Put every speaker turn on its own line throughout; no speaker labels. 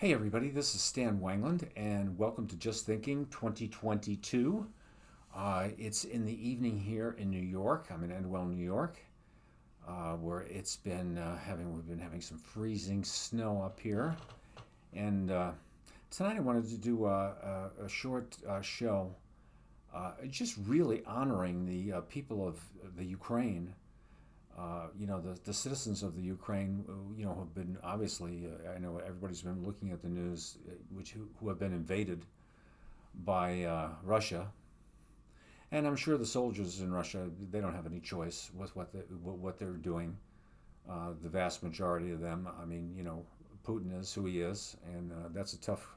Hey everybody, this is Stan Wangland, and welcome to Just Thinking 2022. It's in the evening here in New York. I'm in Endwell, New York, where we've been having some freezing snow up here. And tonight I wanted to do a short show, just really honoring the people of the Ukraine. The citizens of the Ukraine, have been obviously, I know everybody's been looking at the news, who have been invaded by Russia. And I'm sure the soldiers in Russia, they don't have any choice with what they're doing. The vast majority of them, Putin is who he is, and that's a tough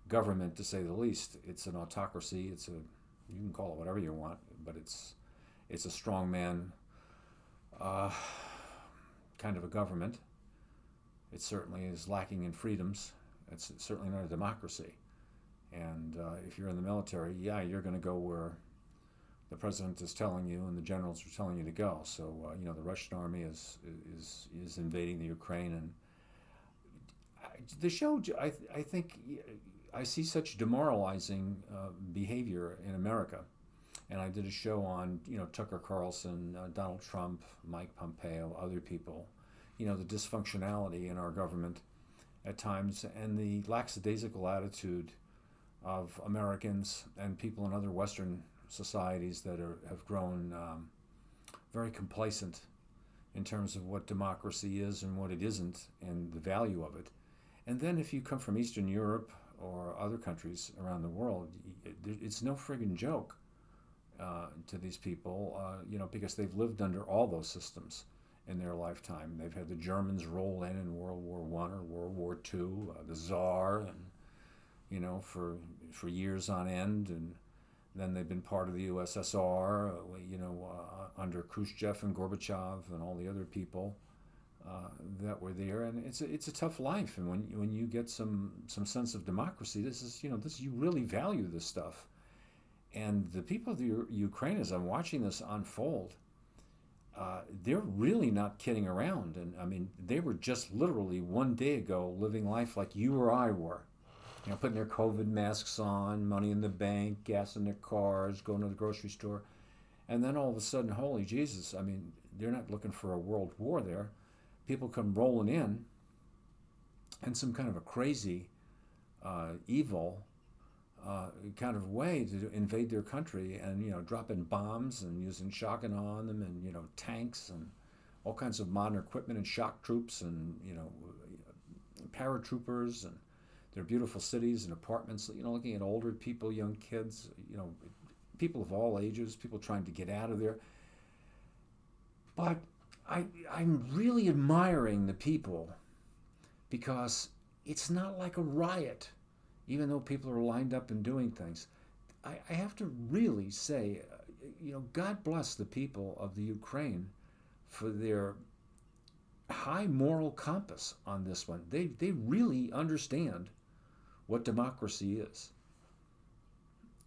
government to say the least. It's an autocracy. You can call it whatever you want, but it's a strongman uh, kind of a government. It certainly is lacking in freedoms. It's certainly not a democracy. And if you're in the military, yeah, you're going to go where the president is telling you and the generals are telling you to go. So the Russian army is invading the Ukraine, and the show. I think I see such demoralizing behavior in America. And I did a show on, Tucker Carlson, Donald Trump, Mike Pompeo, other people, the dysfunctionality in our government at times, and the lackadaisical attitude of Americans and people in other Western societies that have grown very complacent in terms of what democracy is and what it isn't, and the value of it. And then if you come from Eastern Europe or other countries around the world, it's no friggin' joke to these people, because they've lived under all those systems in their lifetime. They've had the Germans roll in World War One or World War Two, the Tsar, and for years on end, and then they've been part of the USSR, under Khrushchev and Gorbachev and all the other people that were there, and it's a tough life. And when you get some sense of democracy, you really value this stuff. And the people of the Ukraine, as I'm watching this unfold, they're really not kidding around. And they were just literally one day ago living life like you or I were. Putting their COVID masks on, money in the bank, gas in their cars, going to the grocery store. And then all of a sudden, holy Jesus, they're not looking for a world war there. People come rolling in some kind of a crazy, evil, kind of way to invade their country, and dropping bombs and using shock and awe on them, and tanks and all kinds of modern equipment and shock troops and paratroopers, and their beautiful cities and apartments, looking at older people, young kids, people of all ages, people trying to get out of there. But I'm really admiring the people, because it's not like a riot, even though people are lined up and doing things. I have to really say, God bless the people of the Ukraine for their high moral compass on this one. They really understand what democracy is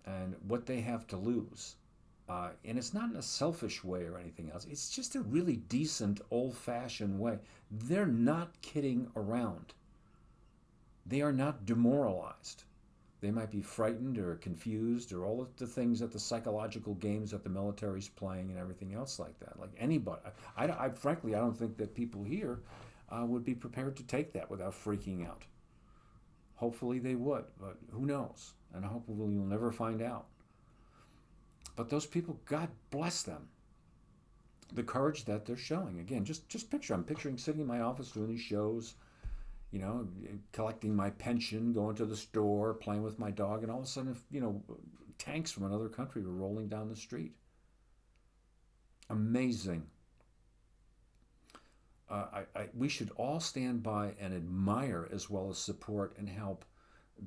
and what they have to lose. And it's not in a selfish way or anything else. It's just a really decent, old-fashioned way. They're not kidding around. They are not demoralized. They might be frightened or confused or all of the things that the psychological games that the military's playing and everything else like that. Like anybody. Frankly, I don't think that people here would be prepared to take that without freaking out. Hopefully they would, but who knows? And hopefully you'll never find out. But those people, God bless them. The courage that they're showing. Again, I'm picturing sitting in my office doing these shows, collecting my pension, going to the store, playing with my dog, and all of a sudden, tanks from another country were rolling down the street. Amazing. We should all stand by and admire, as well as support and help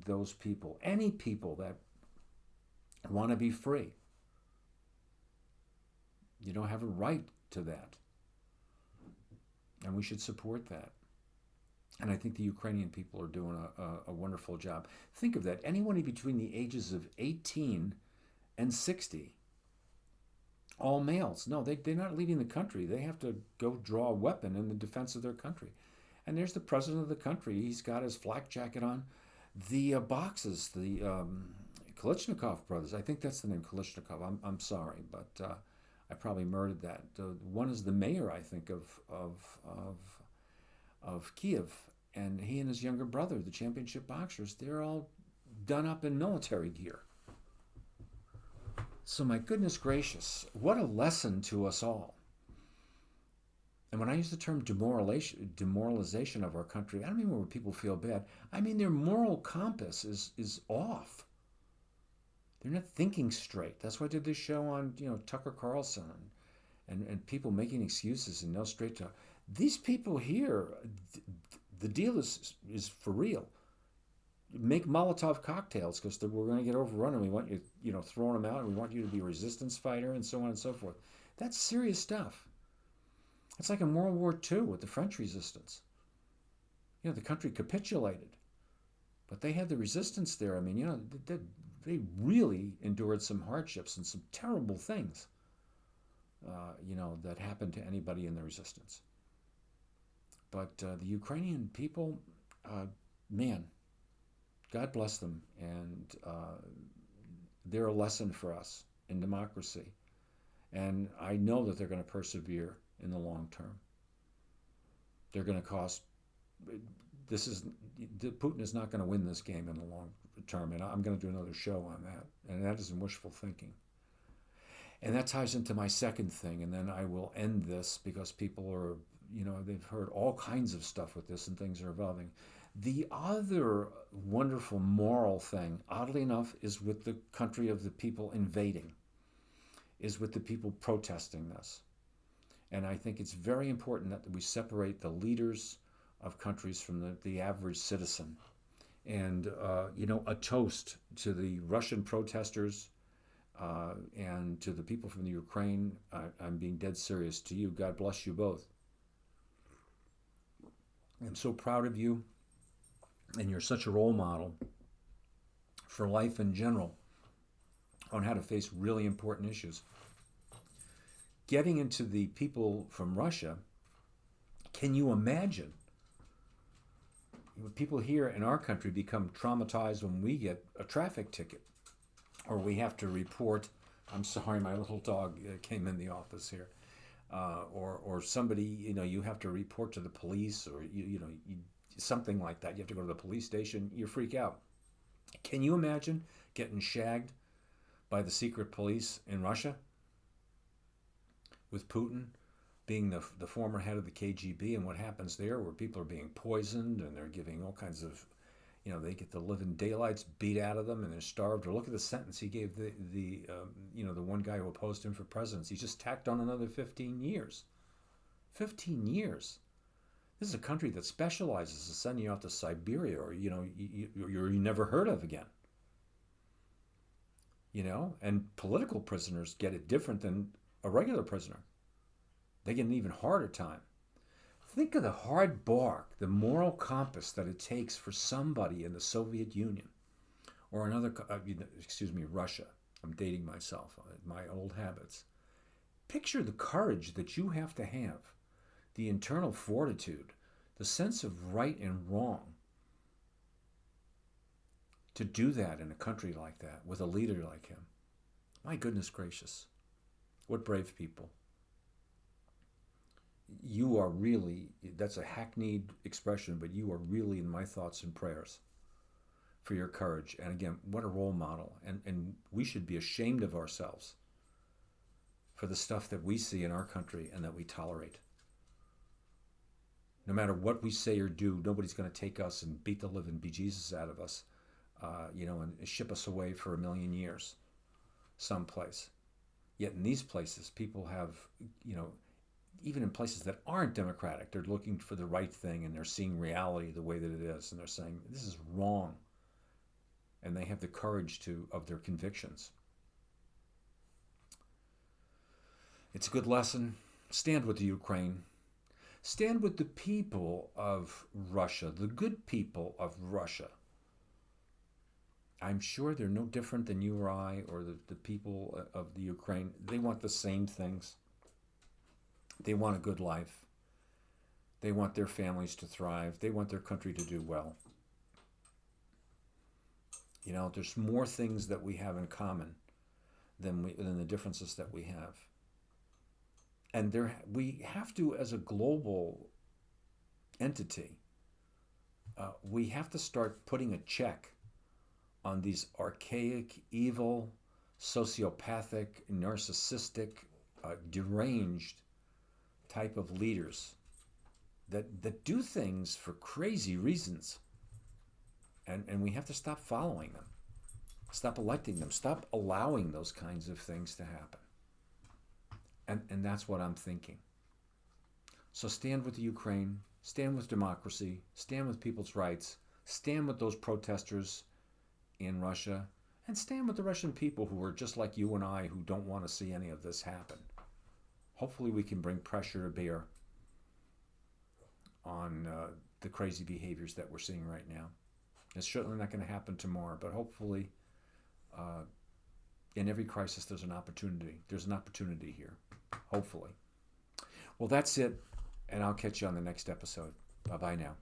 those people. Any people that want to be free. You don't have a right to that. And we should support that. And I think the Ukrainian people are doing a wonderful job. Think of that. Anyone between the ages of 18 and 60, all males. No, they're not leaving the country. They have to go draw a weapon in the defense of their country. And there's the president of the country. He's got his flak jacket on. The boxes, the Kalishnikov brothers. I think that's the name, Kalishnikov. I'm sorry, but I probably murdered that. One is the mayor, I think, of Kiev, and he and his younger brother, the championship boxers, they're all done up in military gear. So my goodness gracious, what a lesson to us all. And when I use the term demoralization of our country, I don't mean where people feel bad. I mean their moral compass is off. They're not thinking straight. That's why I did this show on, Tucker Carlson and people making excuses and no straight talk. These people here, the deal is for real. Make Molotov cocktails because we're going to get overrun and we want you, throwing them out, and we want you to be a resistance fighter and so on and so forth. That's serious stuff. It's like in World War II with the French resistance. The country capitulated, but they had the resistance there. I mean, they really endured some hardships and some terrible things, that happened to anybody in the resistance. But the Ukrainian people, man, God bless them, and they're a lesson for us in democracy. And I know that they're going to persevere in the long term. They're going to cost. Putin is not going to win this game in the long term, and I'm going to do another show on that. And that isn't wishful thinking. And that ties into my second thing, and then I will end this because people are, they've heard all kinds of stuff with this, and things are evolving. The other wonderful moral thing, oddly enough, is with the country of the people invading, is with the people protesting this. And I think it's very important that we separate the leaders of countries from the average citizen. And, a toast to the Russian protesters and to the people from the Ukraine. I'm being dead serious to you. God bless you both. I'm so proud of you. And you're such a role model for life in general on how to face really important issues. Getting into the people from Russia, can you imagine? People here in our country become traumatized when we get a traffic ticket or we have to report, I'm sorry, my little dog came in the office here, or somebody, you have to report to the police, or something like that. You have to go to the police station. You freak out. Can you imagine getting shagged by the secret police in Russia with Putin being the former head of the KGB, and what happens there, where people are being poisoned and they're giving all kinds of, they get the living daylights beat out of them and they're starved. Or look at the sentence he gave the one guy who opposed him for presidency. He's just tacked on another 15 years. 15 years. This is a country that specializes in sending you out to Siberia, or you're never heard of again. And political prisoners get it different than a regular prisoner. They get an even harder time. Think of the hard bark, the moral compass that it takes for somebody in the Soviet Union or Russia. I'm dating myself, my old habits. Picture the courage that you have to have, the internal fortitude, the sense of right and wrong, to do that in a country like that with a leader like him. My goodness gracious. What brave people. You are really, that's a hackneyed expression, but you are really in my thoughts and prayers for your courage. And again, what a role model. And we should be ashamed of ourselves for the stuff that we see in our country and that we tolerate. No matter what we say or do, nobody's going to take us and beat the living bejesus out of us, and ship us away for 1,000,000 years someplace. Yet in these places, people have, even in places that aren't democratic, they're looking for the right thing, and they're seeing reality the way that it is, and they're saying, this is wrong. And they have the courage of their convictions. It's a good lesson. Stand with the Ukraine. Stand with the people of Russia, the good people of Russia. I'm sure they're no different than you or I or the people of the Ukraine. They want the same things. They want a good life. They want their families to thrive. They want their country to do well. You know, there's more things that we have in common than the differences that we have. And we have to, as a global entity, we have to start putting a check on these archaic, evil, sociopathic, narcissistic, deranged type of leaders that do things for crazy reasons. And we have to stop following them, stop electing them, stop allowing those kinds of things to happen. And that's what I'm thinking. So stand with the Ukraine, stand with democracy, stand with people's rights, stand with those protesters in Russia, and stand with the Russian people who are just like you and I, who don't want to see any of this happen. Hopefully we can bring pressure to bear on the crazy behaviors that we're seeing right now. It's certainly not going to happen tomorrow, but hopefully in every crisis there's an opportunity. There's an opportunity here, hopefully. Well, that's it, and I'll catch you on the next episode. Bye-bye now.